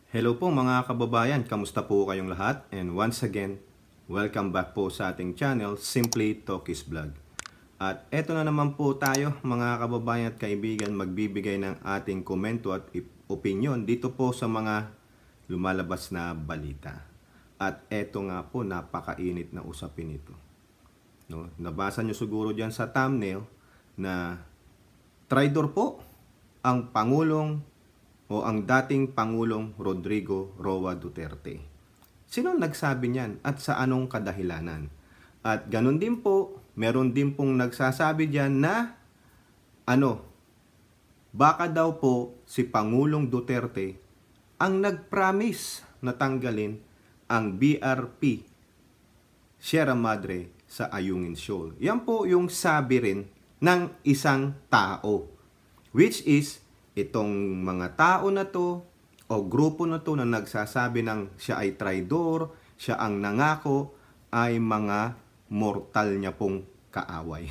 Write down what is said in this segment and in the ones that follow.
Hello po mga kababayan, kamusta po kayong lahat? And once again, welcome back po sa ating channel, Simply Talkies Vlog. At eto na naman po tayo mga kababayan at kaibigan, magbibigay ng ating komento at opinion dito po sa mga lumalabas na balita. At eto nga po, napakainit na usapin ito. No? Nabasa nyo siguro dyan sa thumbnail na traidor po ang Pangulong o ang dating Pangulong Rodrigo Roa Duterte. Sino nagsabi niyan at sa anong kadahilanan? At ganun din po, meron din pong nagsasabi diyan na baka daw po si Pangulong Duterte ang nag-promise na tanggalin ang BRP Sierra Madre sa Ayungin Shoal. Yan po yung sabi rin ng isang tao, which is itong mga tao na to o grupo na to na nagsasabi ng siya ay traidor, siya ang nangako, ay mga mortal niya pong kaaway.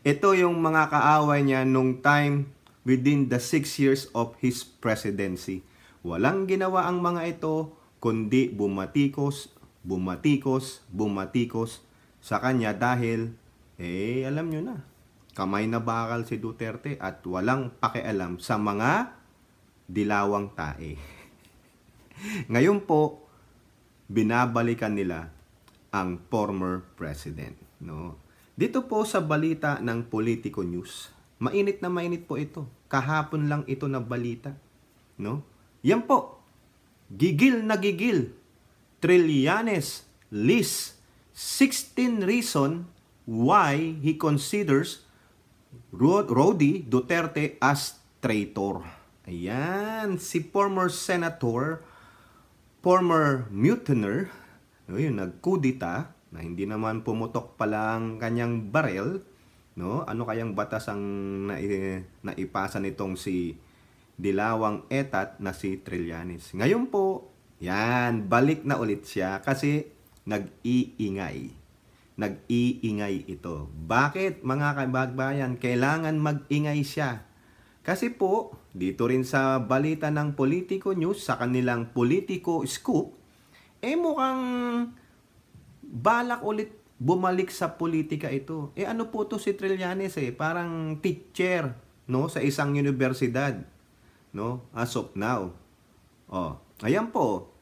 Ito yung mga kaaway niya nung time within the 6 years of his presidency. Walang ginawa ang mga ito kundi bumatikos sa kanya dahil alam nyo na, kamay na bakal si Duterte at walang pakialam sa mga dilawang tae. Ngayon po, binabalikan nila ang former president. No? Dito po sa balita ng Politico News, mainit na mainit po ito. Kahapon lang ito na balita. No? Yan po, gigil na gigil. Trillanes lists 16 reasons why he considers Rody Duterte as traitor. Ayan, si former senator, former mutineer, yung nagkudita, na hindi naman pumutok pala ang kanyang barel, no? Ano kayang batas ang naipasa nitong si Dilawang Etat na si Trillanes. Ngayon po, yan, balik na ulit siya kasi nag-iingay ito. Bakit mga kababayan kailangan mag-ingay siya? Kasi po, dito rin sa balita ng Politico News, sa kanilang Politico Scoop, mukhang balak ulit bumalik sa politika ito. Ano po to si Trillanes parang teacher, no, sa isang universidad, no, as of now. Ayan po,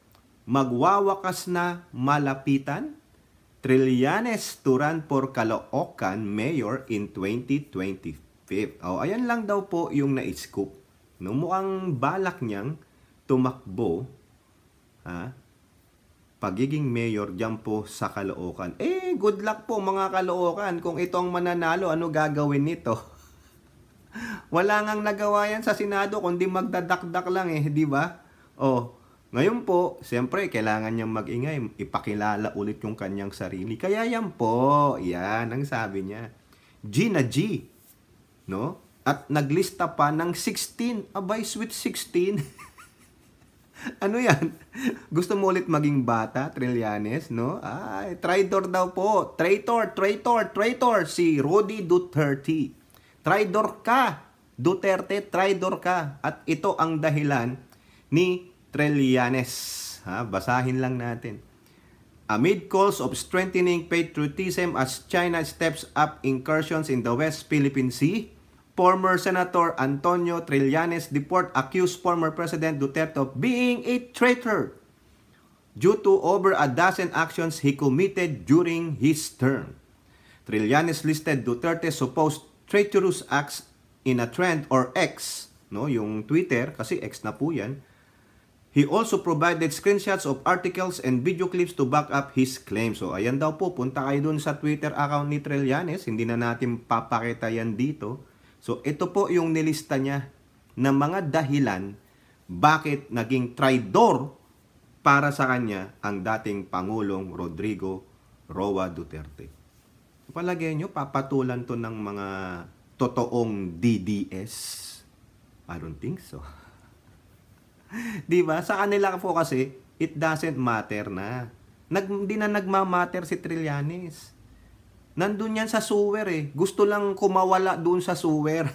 magwawakas na malapitan Trillanes to run for Caloocan Mayor in 2025. Ayan lang daw po yung na-scoop. No, mukhang balak niyang tumakbo pagiging mayor dyan po sa Caloocan. Good luck po mga Caloocan. Kung ito ang mananalo, ano gagawin nito? Wala ngang nagawa yan sa Senado kundi magdadakdak lang di ba? Ngayon po, siyempre, kailangan niyang mag-ingay, ipakilala ulit yung kanyang sarili. Kaya yan po, yan ang sabi niya. G na G, no? At naglista pa ng 16, abay, sweet 16. Ano yan? Gusto mo ulit maging bata, Trillanes, no? Traitor daw po. Traitor, si Rody Duterte. Traidor ka, Duterte, traidor ka. At ito ang dahilan ni Trillanes. Basahin lang natin. Amid calls of strengthening patriotism as China steps up incursions in the West Philippine Sea, former Senator Antonio Trillanes Deport accused former President Duterte of being a traitor due to over a dozen actions he committed during his term. Trillanes listed Duterte's supposed traitorous acts in a trend or X, no, yung Twitter, kasi X na po yan. He also provided screenshots of articles and video clips to back up his claims. Ayan daw po, punta kayo dun sa Twitter account ni Trillanes. Hindi na natin papakita yan dito. Ito po yung nilista niya na mga dahilan bakit naging traidor para sa kanya ang dating Pangulong Rodrigo Roa Duterte. Palagay nyo, papatulan to ng mga totoong DDS? I don't think so. Diba? Sa kanila po kasi, it doesn't matter na. Hindi na nagmamatter si Trillanes. Nandun yan sa sewer Gusto lang kumawala doon sa sewer.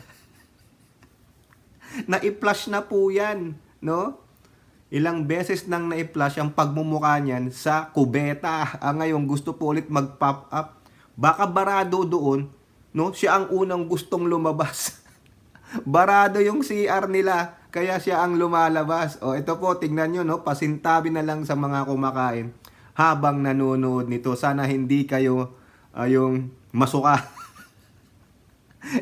Na-i-flush na po yan. No? Ilang beses nang na-flash ang pagmumukha niyan sa kubeta. Ngayon gusto po ulit mag-pop up. Baka barado doon, no? Siya ang unang gustong lumabas. Barado yung CR nila, kaya siya ang lumalabas. O ito po, tingnan nyo, no? Pasintabi na lang sa mga kumakain habang nanonood nito. Sana hindi kayo yung masuka.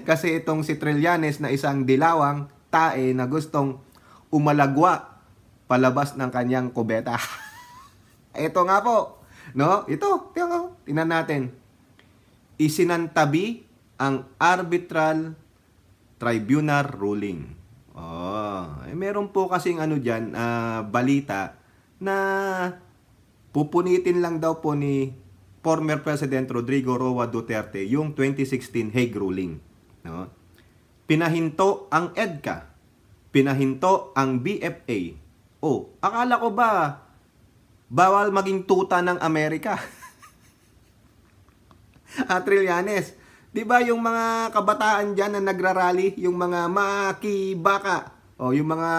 Kasi itong si Trillanes na isang dilawang tae na gustong umalagwa palabas ng kanyang kubeta. Ito nga po, no? Ito, tingnan natin. Isinantabi ang arbitral tribunal ruling. Meron po kasing diyan, balita na pupunitin lang daw po ni former President Rodrigo Roa Duterte yung 2016 Hague ruling. No? Pinahinto ang EDCA, pinahinto ang BFA. Akala ko ba bawal maging tuta ng Amerika? Trillanes, di ba yung mga kabataan dyan na nagrarally, yung mga makibaka, yung mga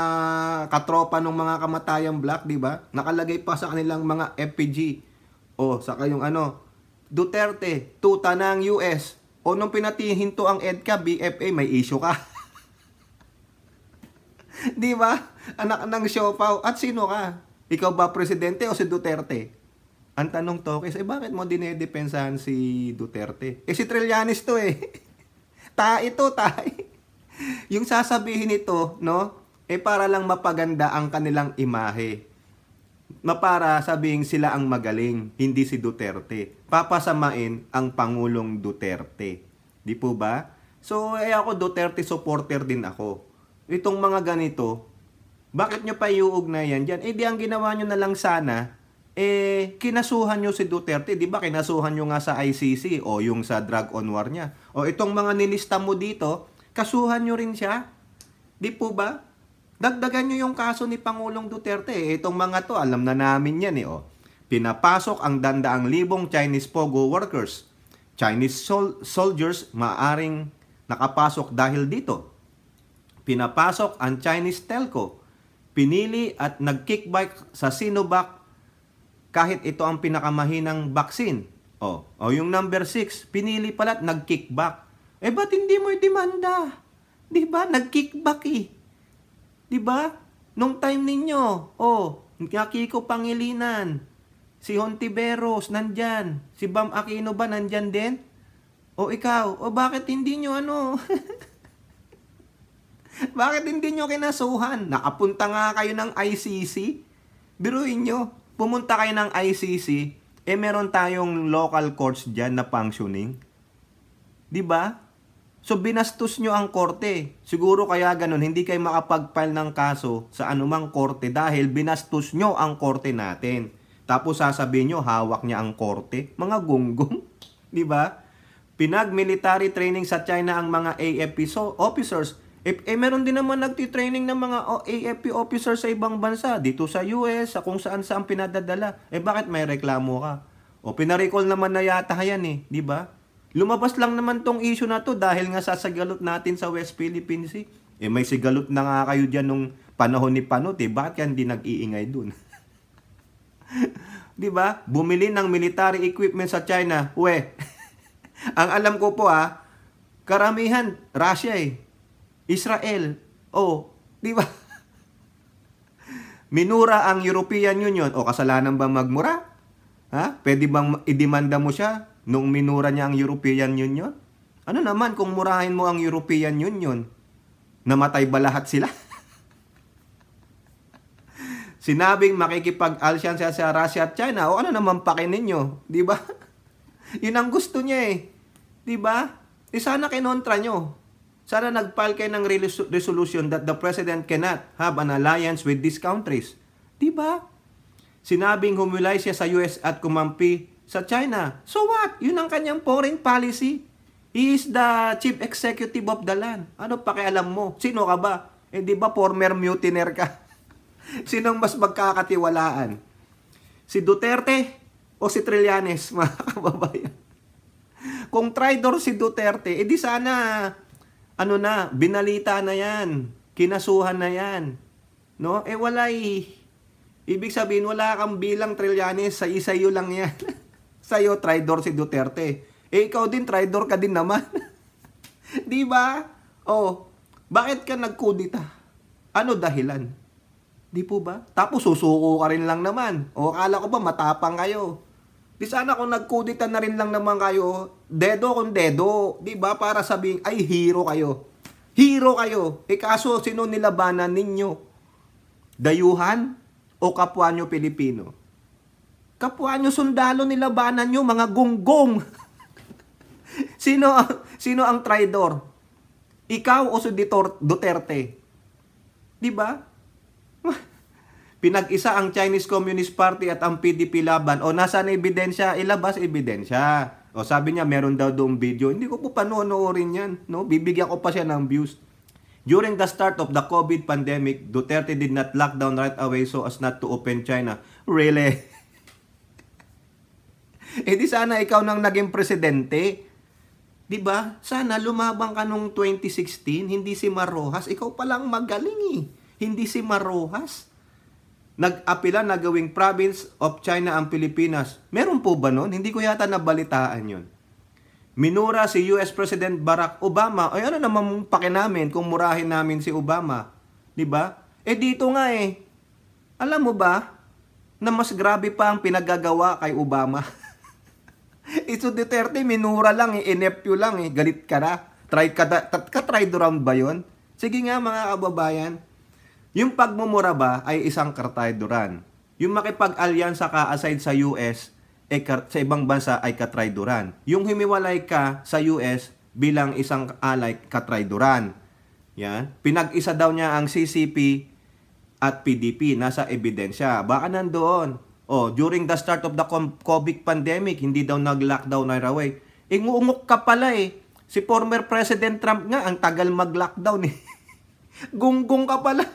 katropa ng mga kamatayang black, di ba? Nakalagay pa sa kanilang mga FPG. Saka yung Duterte, tuta ng US. Nung pinatihinto ang EDCA, BFA, may issue ka. Di ba? Anak ng siopaw. At sino ka? Ikaw ba presidente o si Duterte? Ang tanong to, bakit mo dinedepensahan si Duterte? Si Trillanes to tae to, tae. Yung sasabihin nito, no? Para lang mapaganda ang kanilang imahe. Para sabihin sila ang magaling, hindi si Duterte. Papasamain ang Pangulong Duterte. Di po ba? So, ako Duterte supporter din ako. Itong mga ganito, bakit nyo pa iuugnayan dyan? Di ang ginawa nyo na lang sana, kinasuhan nyo si Duterte. Di ba kinasuhan nyo nga sa ICC o yung sa drug on war niya? Itong mga nilista mo dito, kasuhan nyo rin siya. Di po ba? Dagdagan nyo yung kaso ni Pangulong Duterte. Itong mga to, alam na namin yan Pinapasok ang dandaang libong Chinese POGO workers. Chinese soldiers maaring nakapasok dahil dito. Pinapasok ang Chinese telco. Pinili at nag-kickback sa Sinovac kahit ito ang pinakamahinang vaccine. Yung number 6, pinili pala at nag-kickback. Ba't hindi mo i-demanda? Di ba? Nag-kickback Di ba? Nung time ninyo, Kiko Pangilinan, si Hontiveros, nandyan. Si Bam Aquino ba, nandyan din? Ikaw, bakit hindi nyo bakit hindi nyo kinasuhan? Nakapunta nga kayo ng ICC. Biruin nyo, pumunta kayo ng ICC, meron tayong local courts dyan na functioning. Di ba? So, binastos nyo ang korte. Siguro kaya ganun, hindi kayo makapag-file ng kaso sa anumang korte dahil binastos nyo ang korte natin. Tapos sasabihin nyo, hawak niya ang korte. Mga gunggong. Di ba? Pinag-military training sa China ang mga AFP officers. Meron din naman nagtitraining ng mga AFP officers sa ibang bansa. Dito sa US, sa kung saan-saan pinadadala. Bakit may reklamo ka? Pinarecall naman na yata yan di ba? Lumabas lang naman tong issue na to dahil nga sasagalot natin sa West Philippine Sea. May sigalot na nga kayo dyan nung panahon ni Panot Bakit yan di nag-iingay dun? Di ba? Bumili ng military equipment sa China. Ang alam ko po karamihan Russia Israel. Di ba? Minura ang European Union. Kasalanan ba magmura? Pwede bang idemanda mo siya nung minura niya ang European Union? Ano naman kung murahin mo ang European Union? Namatay ba lahat sila? Sinabing makikipag-alyansa sa Russia at China, ano naman pakin ninyo? Di ba? Yun ang gusto niya Di ba? Sana kinontra nyo. Sana nag-file kayo ng resolution that the President cannot have an alliance with these countries. Di ba? Sinabing humulay siya sa US at kumampi sa China. So what? Yun ang kanyang foreign policy. He is the chief executive of the land. Ano pakialam mo? Sino ka ba? Di ba former mutineer ka? Sinong mas magkakatiwalaan? Si Duterte o si Trillanes, mga kababayan? Kung traitor si Duterte, di sana, binalita na yan. Kinasuhan na yan. No? Walay Ibig sabihin, wala kang bilang, Trillanes, sa'yo lang yan. Sa'yo, traidor si Duterte. Eh, ikaw din, traidor ka din naman. Di ba? Oh, bakit ka nagkudita? Ano dahilan? Di po ba? Tapos susuko ka rin lang naman. O, akala ko ba matapang kayo? Di sana kung nagkudita na rin lang naman kayo, dedo kung dedo. Di ba? Para sabihin, ay, hero kayo. Hero kayo. Eh, kaso, sino nilabanan ninyo? Dayuhan o kapwa nyo Pilipino? Kapwa nyo sundalo nilabanan nyo, mga gonggong. Sino ang traidor? Ikaw o si Duterte? Di ba? Pinag-isa ang Chinese Communist Party at ang PDP laban. O, nasaan ebidensya? Ilabas ebidensya. O, sabi niya, meron daw doong video. Hindi ko po panoorin yan. No? Bibigyan ko pa siya ng views. During the start of the COVID pandemic, Duterte did not lock down right away so as not to open China. Really? Eh di sana ikaw nang naging presidente. Di ba? Sana lumabang ka nung 2016, hindi si Marrojas. Ikaw palang magaling eh. Hindi si Marrojas. Nag-apila na gawing province of China ang Pilipinas. Meron po ba nun? Hindi ko yata nabalitaan yun. Minura si US President Barack Obama. Ay, ano naman pakinamin kung murahin namin si Obama? Di ba? Eh dito nga eh. Alam mo ba na mas grabe pa ang pinagagawa kay Obama? Ito Duterte, minura lang eh, inepyo lang eh, galit ka na. Ka-traidoran ba yun? Sige nga mga kababayan, yung pagmumura ba ay isang ka-traidoran? Yung makipag-alyansa ka aside sa US, sa ibang bansa ay ka-traidoran. Yung himiwalay ka sa US bilang isang alay, ka-traidoran. Yan. Pinag-isa daw niya ang CCP at PDP, nasa ebidensya. Baka nandoon. Oh, during the start of the COVID pandemic, hindi daw nag-lockdown right away. Ingungok ka pala eh. Si former President Trump nga, ang tagal mag-lockdown eh. Gunggong ka pala.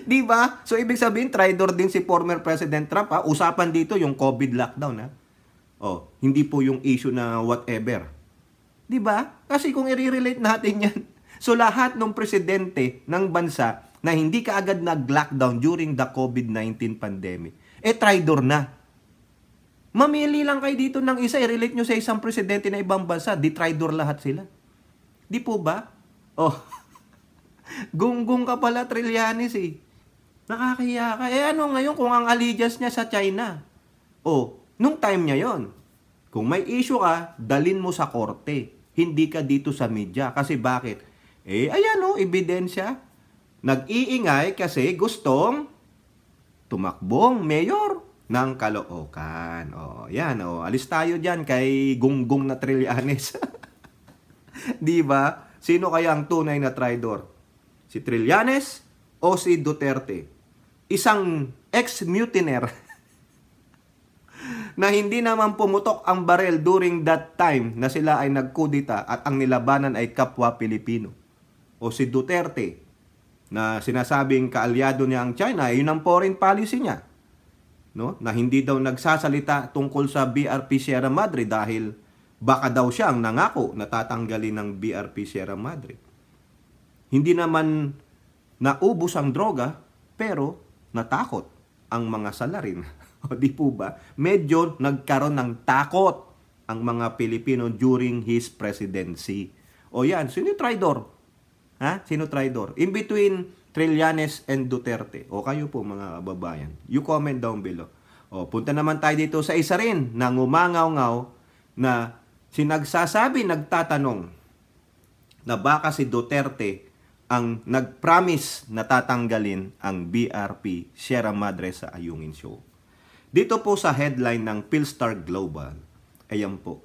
Di ba? So, ibig sabihin, traidor din si former President Trump. Ha? Usapan dito yung COVID lockdown. Ha? Oh, hindi po yung issue na whatever. Di ba? Kasi kung i-relate natin yan. So, lahat ng presidente ng bansa na hindi kaagad nag-lockdown during the COVID-19 pandemic, eh traidor na. Mamili lang kayo dito ng isa, i-relate nyo sa isang presidente na ibang bansa, di traidor lahat sila. Di po ba? Oh, gunggong ka pala, Trillanes eh. Nakakahiya ka. Eh ano ngayon kung ang allegiance niya sa China? Oh, nung time niya yon. Kung may issue ka, dalin mo sa korte. Hindi ka dito sa media. Kasi bakit? Eh, ayan o, ebidensya. Nag-iingay kasi gustong tumakbong mayor ng Caloocan. O, yan o. Alis tayo dyan kay gunggong na Trillanes. Di ba? Sino kaya ang tunay na traidor? Si Trillanes o si Duterte? Isang ex-mutineer na hindi naman pumutok ang barel during that time na sila ay nagkudita at ang nilabanan ay kapwa Pilipino. O si Duterte, na sinasabing kaalyado niya ang China, yun ang foreign policy niya. No? Na hindi daw nagsasalita tungkol sa BRP Sierra Madre dahil baka daw siya ang nangako na tatanggalin ng BRP Sierra Madre. Hindi naman naubos ang droga, pero natakot ang mga salarin. O di po ba? Medyo nagkaroon ng takot ang mga Pilipino during his presidency. O yan, sino yung traidor? Ha? Sino traidor? In between Trillanes and Duterte. O kayo po mga kababayan. You comment down below. O punta naman tayo dito sa isa rin na ngumangaw-ngaw na sinagsasabi, nagtatanong na baka si Duterte ang nag-promise na tatanggalin ang BRP Sierra Madre sa Ayungin Show. Dito po sa headline ng Philstar Global, ayan po.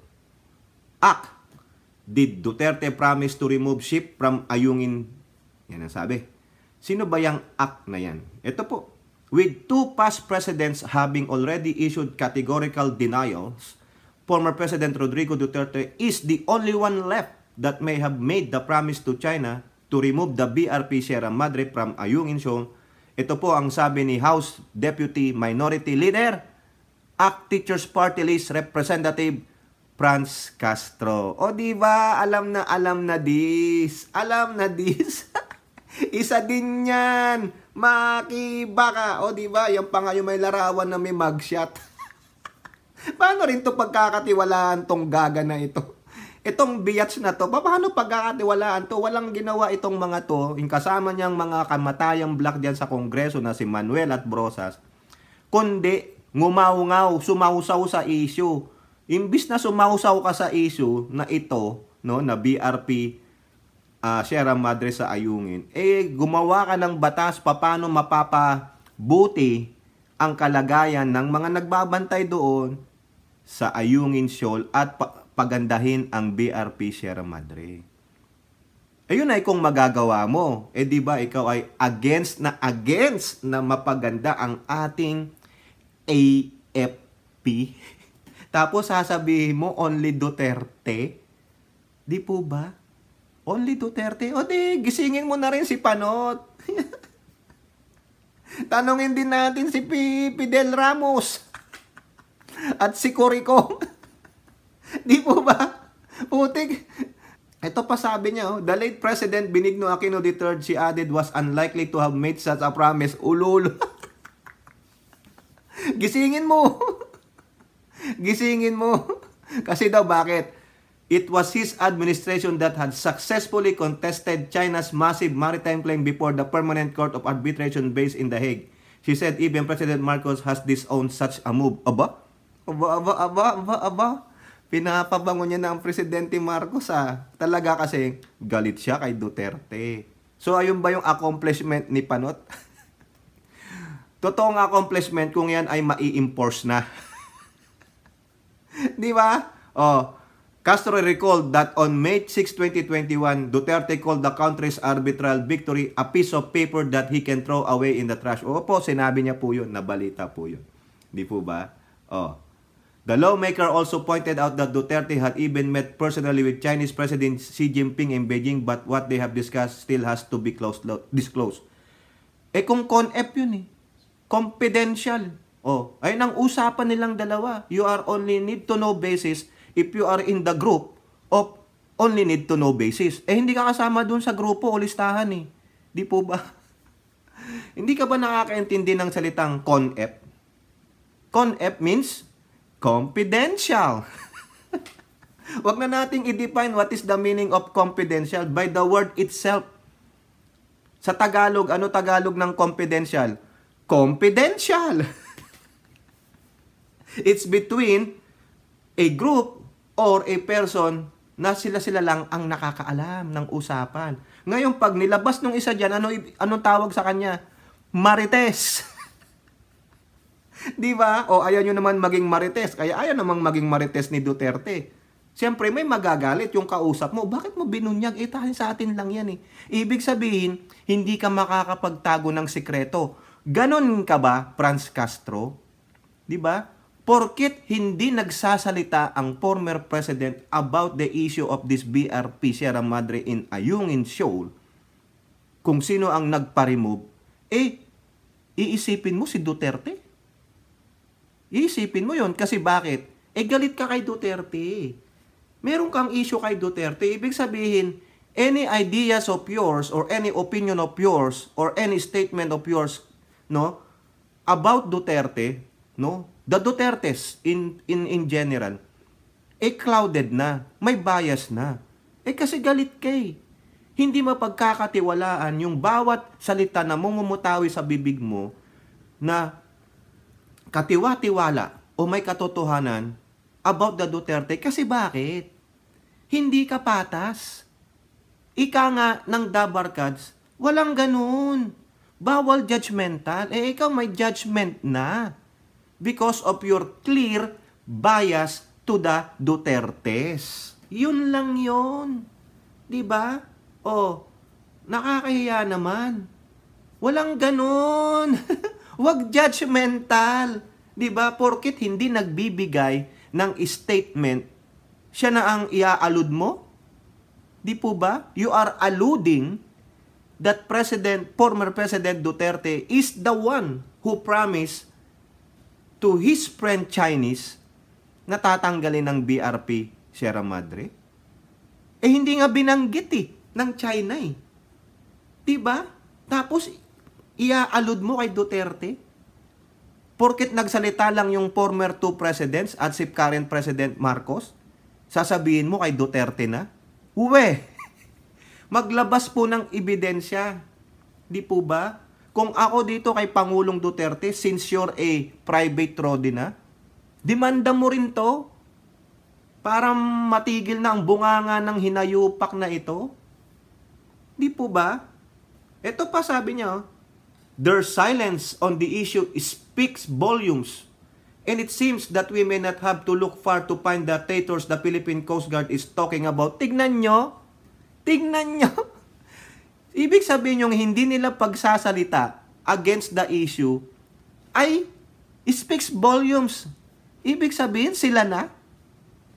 Did Duterte promise to remove ship from Ayungin? Yan ang sabi. Sino ba yung act na yan? Ito po. With two past presidents having already issued categorical denials, former President Rodrigo Duterte is the only one left that may have made the promise to China to remove the BRP Sierra Madre from Ayungin Shoal. Ito po ang sabi ni House Deputy Minority Leader, ACT Teachers Party List Representative Franz Castro. O di ba alam na this. Alam na this. Isa din yan. Makibaka. O, di ba? Yan pa nga yung may larawan na may mugshot. Paano rin to pagkakatiwalaan tong gaga na ito? Itong biatch na to, paano pagkakatiwalaan to? Walang ginawa itong mga to, yung kasama niyang mga kamatayang black diyan sa Kongreso na si Manuel at Brosas, kundi ngumaw-ngaw, sumausaw sa issue. Imbis na sumausaw ka sa issue na ito, no, na BRP Sierra Madre sa Ayungin, gumawa ka ng batas paano mapapabuti ang kalagayan ng mga nagbabantay doon sa Ayungin Shoal at pagandahin ang BRP Sierra Madre. Ayun ay kung magagawa mo. Di ba ikaw ay against na mapaganda ang ating AFP? Tapos sasabihin mo only Duterte? Di po ba? Only Duterte? O di, gisingin mo na rin si Panot. Tanungin din natin si Fidel Ramos at si Corico. Di po ba? Putik. Ito pa sabi niya, the late President Benigno Aquino III, she added, was unlikely to have made such a promise. Ulul. Gisingin mo. Gisingin mo. Kasi daw bakit? It was his administration that had successfully contested China's massive maritime claim before the Permanent Court of Arbitration based in The Hague. She said even President Marcos has disowned such a move. Aba? Pinapabango niya na ang Presidente Marcos Talaga kasi galit siya kay Duterte. So ayun ba yung accomplishment ni Panot? Totoong accomplishment kung yan ay mai-enforce na. Di ba? Castro recalled that on May 6, 2021, Duterte called the country's arbitral victory a piece of paper that he can throw away in the trash. Opo, sinabi niya po yun. Nabalita po yun. Di po ba? The lawmaker also pointed out that Duterte had even met personally with Chinese President Xi Jinping in Beijing, but what they have discussed still has to be disclosed. Kung con-ep yun confidential. Ayun ang usapan nilang dalawa. You are only need to know basis if you are in the group of only need to know basis. Hindi ka kasama dun sa grupo o listahan Di po ba? Hindi ka ba nakakaintindi ng salitang con-ep? Con-ep means confidential. Wag na nating i-define what is the meaning of confidential by the word itself. Sa Tagalog, ano Tagalog ng confidential? Confidential. It's between a group or a person na sila lang ang nakakaalam ng usapan. Ngayon, pag nilabas nung isa dyan, anong tawag sa kanya? Marites. Di ba? Ayaw nyo naman maging marites. Kaya ayaw naman maging marites ni Duterte. Siyempre, may magagalit yung kausap mo. Bakit mo binunyag? Sa atin lang yan Ibig sabihin, hindi ka makakapagtago ng sikreto. Ganon ka ba, Franz Castro? Di ba? Porket hindi nagsasalita ang former president about the issue of this BRP Sierra Madre in Ayungin Shoal, kung sino ang nagpa-remove, iisipin mo si Duterte. Iisipin mo yon kasi bakit? Galit ka kay Duterte. Meron kang issue kay Duterte. Ibig sabihin, any ideas of yours or any opinion of yours or any statement of yours, about Duterte, the Dutertes in general, clouded na, may bias na. Kasi galit kay. Hindi mapagkakatiwalaan yung bawat salita na mumutawi sa bibig mo na katiwa-tiwala o may katotohanan about the Duterte. Kasi bakit? Hindi ka patas. Ika nga ng Dabarkads, walang ganun. Bawal judgmental. Ikaw may judgment na because of your clear bias to the Dutertes. Yun lang yun. Diba? Nakakahiya naman. Walang ganun. Huwag judgmental. Diba? Porkit hindi nagbibigay ng statement, siya na ang iaalud mo? Di po ba? You are alluding that former President Duterte is the one who promised to his friend Chinese na tatanggalin ng BRP Sierra Madre. Hindi nga binanggit ng China Diba? Tapos, Iaalud mo kay Duterte? Porket nagsalita lang yung former two presidents at si current President Marcos, sasabihin mo kay Duterte na? Uwe, maglabas po ng ebidensya. Di po ba? Kung ako dito kay Pangulong Duterte, since you're a private rodi na, demanda mo rin to para matigil na ang bunganga ng hinayupak na ito. Di po ba? Ito pa sabi niya, their silence on the issue speaks volumes. And it seems that we may not have to look far to find the traitors the Philippine Coast Guard is talking about. Tignan nyo. Tignan nyo. Ibig sabihin yung hindi nila pagsasalita against the issue ay speaks volumes. Ibig sabihin sila na.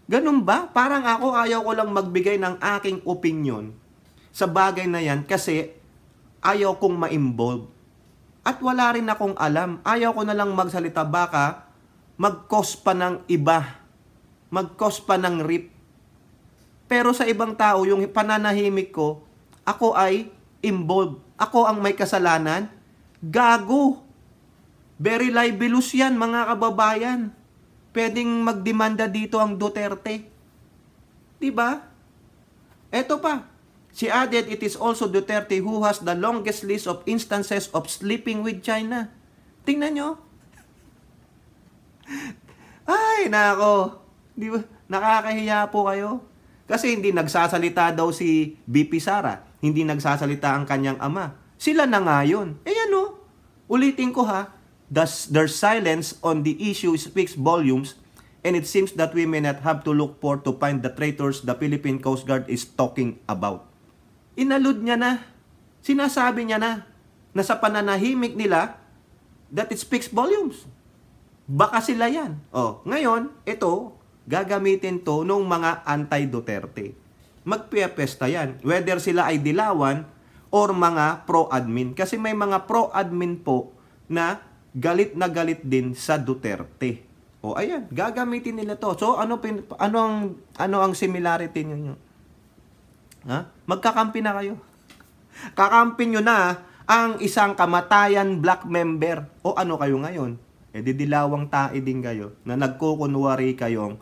Ganun ba? Parang ako ayaw ko lang magbigay ng aking opinion sa bagay na yan kasi ayaw kong ma-involve. At wala rin akong alam. Ayaw ko na lang magsalita. Baka mag-cause pa ng iba. Mag-cause pa ng rip. Pero sa ibang tao, yung pananahimik ko, ako ay involved. Ako ang may kasalanan. Gago. Very libelous yan, mga kababayan. Pwedeng magdemanda dito ang Duterte. Diba? Eto pa. She added, it is also Duterte who has the longest list of instances of sleeping with China. Tingnan nyo. Ay, nako. Di ba? Nakakahiya po kayo. Kasi hindi nagsasalita daw si BP Sara. Hindi nagsasalita ang kanyang ama. Sila na nga yun. Eh ano? Ulitin ko ha. Their silence on the issue speaks volumes, and it seems that we may not have to look for to find the traitors the Philippine Coast Guard is talking about. Inalud niya na. Sinasabi niya na sa pananahimik nila that it speaks volumes. Baka sila yan. Ngayon, ito, gagamitin to ng mga anti-Duterte. Magpiyapesta yan. Whether sila ay dilawan or mga pro-admin. Kasi may mga pro-admin po na galit din sa Duterte. Ayan, gagamitin nila to. So, ano ang similarity niyo? Ha? Magkakampi na kayo. Kakampi nyo na ang isang kamatayan black member. O ano kayo ngayon? Didilawang tae din kayo na nagkukunwari kayong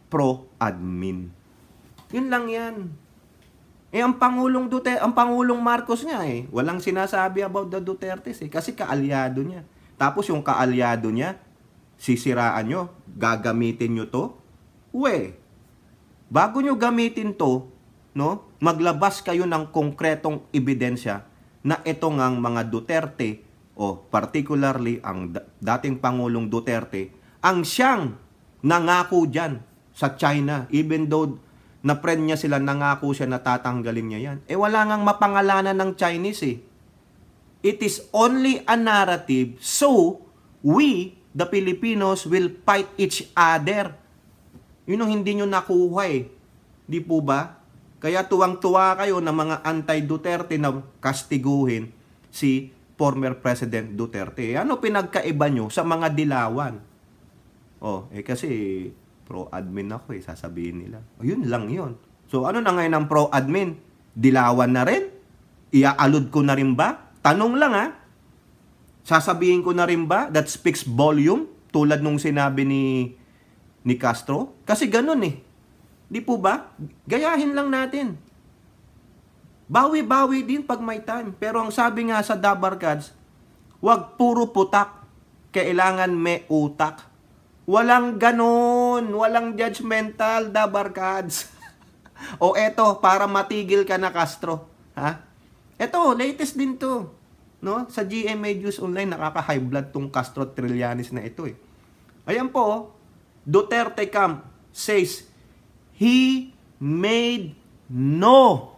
pro-admin. Yun lang yan. Ang Pangulong Duterte, ang Pangulong Marcos nga walang sinasabi about the Dutertes kasi kaalyado niya. Tapos yung kaalyado niya, sisiraan nyo, gagamitin nyo to. Bago nyo gamitin to, no, maglabas kayo ng konkretong ebidensya na ito ngang mga Duterte particularly ang dating Pangulong Duterte ang siyang nangako dyan sa China, even though na friend niya sila, nangako siya na tatanggalin niya yan. Wala ngang mapangalanan ng Chinese It is only a narrative so we, the Filipinos, will fight each other. Yun ang hindi nyo nakuha Di po ba? Kaya tuwang-tuwa kayo na mga anti-Duterte na kastiguhin si former President Duterte. Ano pinagkaiba nyo sa mga dilawan? Kasi pro-admin ako sasabihin nila. Yun lang yun. So ano na ngayon ang pro-admin? Dilawan na rin? Iaalud ko na rin ba? Tanong lang Sasabihin ko na rin ba that speaks volume? Tulad nung sinabi ni Castro? Kasi ganun Di po ba? Gayahin lang natin. Bawi-bawi din pag may time. Pero ang sabi nga sa Dabarkads, wag puro putak. Kailangan may utak. Walang ganon. Walang judgmental, Dabarkads. Eto, para matigil ka na, Castro. Eto, latest din to. No? Sa GMA News Online, nakaka-high blood tong Castro Trillanes na ito Ayan po, Duterte camp says, he made no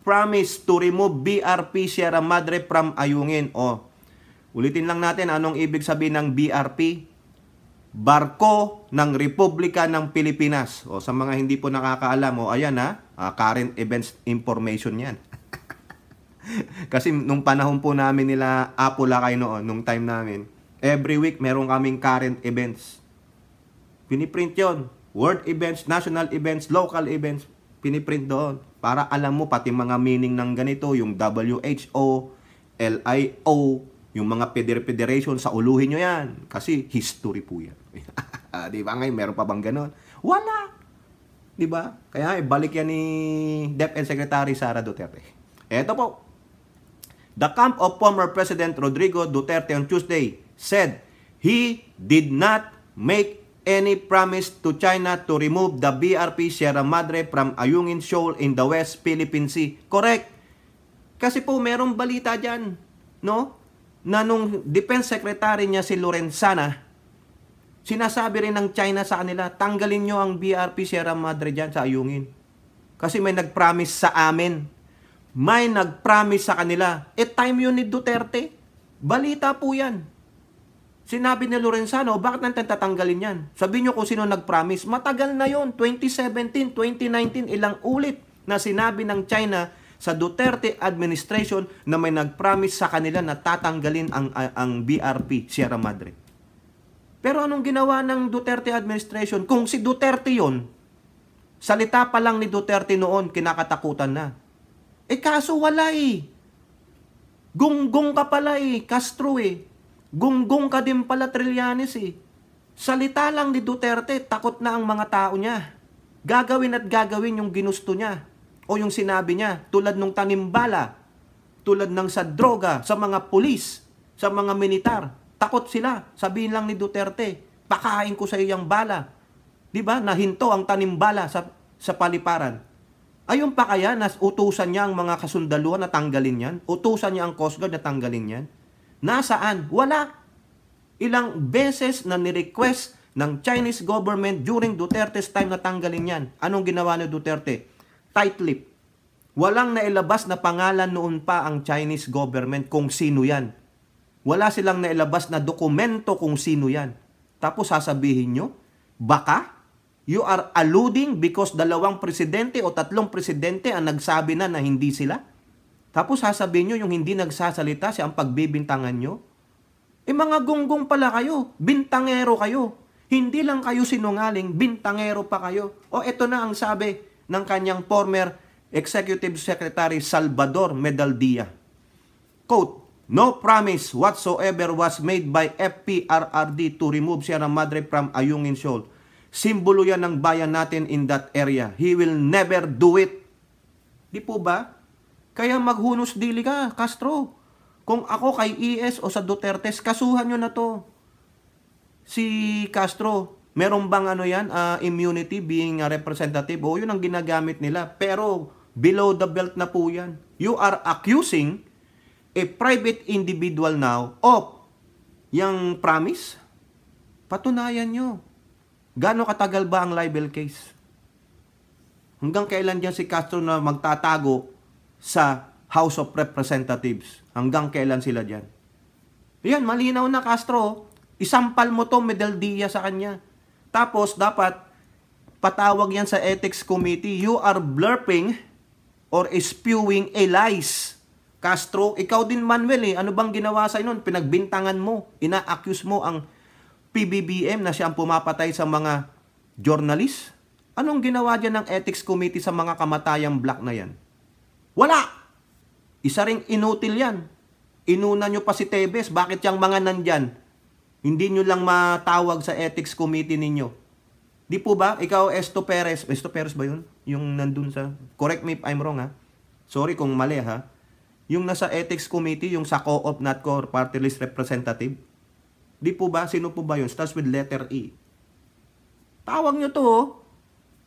promise to remove BRP Sierra Madre from Ayungin. Ulitin lang natin anong ibig sabihin ng BRP. Barko ng Republika ng Pilipinas. Sa mga hindi po nakakaalam, ayan current events information yan. Kasi nung panahon po namin nila Apulakay noon, nung time namin, every week meron kaming current events. Piniprint yon. World events, national events, local events, piniprint doon. Para alam mo pati mga meaning ng ganito, yung WHO, LIO, yung mga federation, sa uluhin nyo yan. Kasi history po yan. Di ba ngayon, meron pa bang ganon? Wala. Di ba? Kaya balik yan ni DepEd Secretary Sara Duterte. Eto po. The camp of former President Rodrigo Duterte on Tuesday said he did not make any promise to China to remove the BRP Sierra Madre from Ayungin Shoal in the West Philippine Sea. Correct. Kasi po merong balita dyan, no? Na nung Defense Secretary niya si Lorenzana, sinasabi rin ng China sa kanila, tanggalin nyo ang BRP Sierra Madre dyan sa Ayungin. Kasi may nag-promise sa amin. May nag-promise sa kanila. Time yun ni Duterte. Balita po yan. Sinabi ni Lorenzano, bakit natin tatanggalin yan? Sabihin nyo kung sino nag-promise. Matagal na yon, 2017, 2019, ilang ulit na sinabi ng China sa Duterte administration na may nag-promise sa kanila na tatanggalin ang BRP Sierra Madre. Pero anong ginawa ng Duterte administration? Kung si Duterte yon, salita pa lang ni Duterte noon, kinakatakutan na. Kaso wala Gunggong ka pala Castro Gunggong ka din pala, Trillanes Salita lang ni Duterte, takot na ang mga tao niya. Gagawin at gagawin yung ginusto niya o yung sinabi niya, tulad ng tanimbala, tulad ng sa droga, sa mga pulis, sa mga militar. Takot sila. Sabihin lang ni Duterte, pakain ko sa iyo yung bala. Di ba? Nahinto ang tanimbala sa paliparan. Ayun pa kaya, utusan niya ang mga kasundaluhan na tanggalin yan? Utusan niya ang Coast Guard na tanggalin yan? Nasaan? Wala. Ilang beses na ni-request ng Chinese government during Duterte's time na tanggalin yan. Anong ginawa ni Duterte? Tight-lip. Walang nailabas na pangalan noon pa ang Chinese government kung sino yan. Wala silang nailabas na dokumento kung sino yan. Tapos sasabihin nyo, baka you are alluding because 2 presidente o 3 presidente ang nagsabi na hindi sila? Tapos sasabihin nyo yung hindi nagsasalita siya ang pagbibintangan nyo? Mga gunggong pala kayo, bintangero kayo. Hindi lang kayo sinungaling, bintangero pa kayo. Ito na ang sabi ng kanyang former Executive Secretary Salvador Medaldia. Quote, no promise whatsoever was made by FPRRD to remove Sierra Madre from Ayungin Shoal. Simbolo yan ng bayan natin in that area. He will never do it. Di po ba? Kaya maghunos dili ka, Castro. Kung ako kay ES o sa Duterte, kasuhan nyo na to. Si Castro, meron bang immunity being a representative? O yun ang ginagamit nila. Pero below the belt na po yan. You are accusing a private individual now of yung promise. Patunayan nyo. Gaano katagal ba ang libel case? Hanggang kailan dyan si Castro na magtatago sa House of Representatives? Hanggang kailan sila dyan? Yan, malinaw na Castro. Isampal mo to Medaldia sa kanya. Tapos, dapat patawag yan sa Ethics Committee. You are blurping or spewing a lies. Castro, ikaw din Manuel Ano bang ginawa sa nun? Pinagbintangan mo. Ina-accuse mo ang PBBM na siya ang pumapatay sa mga journalist? Anong ginawa dyan ng Ethics Committee sa mga kamatayang black na yan? Wala! Isa ring inutil yan. Inuna nyo pa si Tebes. Bakit yung mga nandyan? Hindi nyo lang matawag sa Ethics Committee ninyo. Di po ba? Ikaw, Esto Perez. Esto Perez ba yun? Yung nandun sa... Correct me if I'm wrong Sorry kung mali Yung nasa Ethics Committee, yung sa Co-op, NATCO, Party List Representative. Di po ba? Sino po ba yun? Starts with letter E. Tawag nyo to.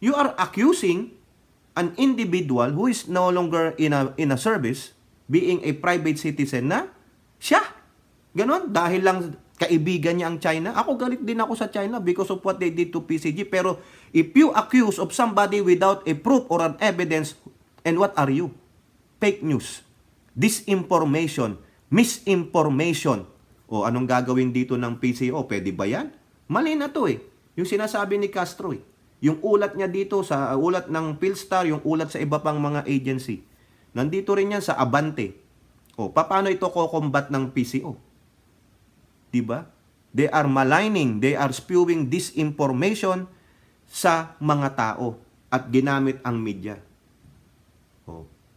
You are accusing an individual who is no longer in a service, being a private citizen na siya. Ganon. Dahil lang kaibigan niya ang China. Ako galit din ako sa China because of what they did to PCG. Pero if you accuse of somebody without a proof or an evidence, and what are you? Fake news. Disinformation. Misinformation. O anong gagawin dito ng PCO? Pwede ba yan? Mali na to Yung sinasabi ni Castro Yung ulat niya dito sa ulat ng Philstar, yung ulat sa iba pang mga agency. Nandito rin yan sa Abante. Paano ito ko-combat ng PCO? Diba? They are maligning, they are spewing disinformation sa mga tao at ginamit ang media.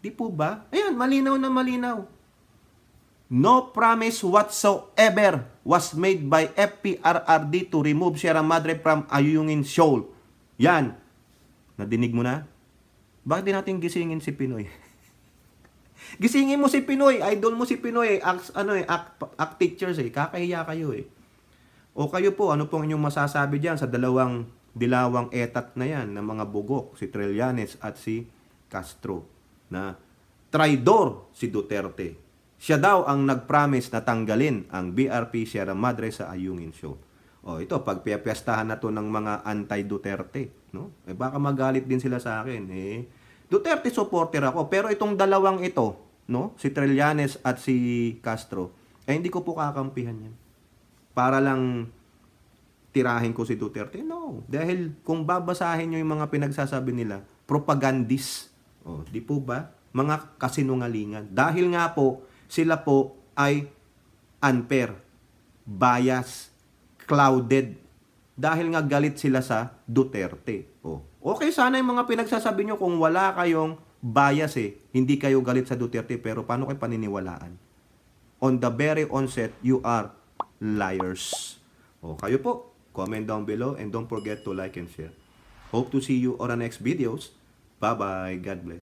Di po ba? Ayan, malinaw na malinaw. No promise whatsoever was made by FPRRD to remove Sierra Madre from Ayungin Shoal. Yan. Nadinig mo na? Bakit di natin gisingin si Pinoy? Gisingin mo si Pinoy. Idol mo si Pinoy. Act teachers eh. Kakahiya kayo eh. O kayo po, ano pong inyong masasabi dyan sa dalawang dilawang etat na yan ng mga bugok, si Trillanes at si Castro, na traidor si Duterte. Siya daw ang nag-promise na tanggalin ang BRP Sierra Madre sa Ayungin Shoal. O ito, pagpiyapiyastahan na to ng mga anti-Duterte, no? Eh baka magalit din sila sa akin. Duterte supporter ako, pero itong dalawang ito, no? Si Trillanes at si Castro, hindi ko po kakampihan yan. Para lang tirahin ko si Duterte. No, dahil kung babasahin nyo yung mga pinagsasabi nila, propagandist. O, di po ba? Mga kasinungalingan. Dahil nga po, sila po ay unfair, bias, clouded. Dahil nga galit sila sa Duterte. O, okay sana yung mga pinagsasabi nyo kung wala kayong bias hindi kayo galit sa Duterte, pero paano kayo paniniwalaan? On the very onset, you are liars. O, kayo po, comment down below and don't forget to like and share. Hope to see you on the next videos. Bye-bye. God bless.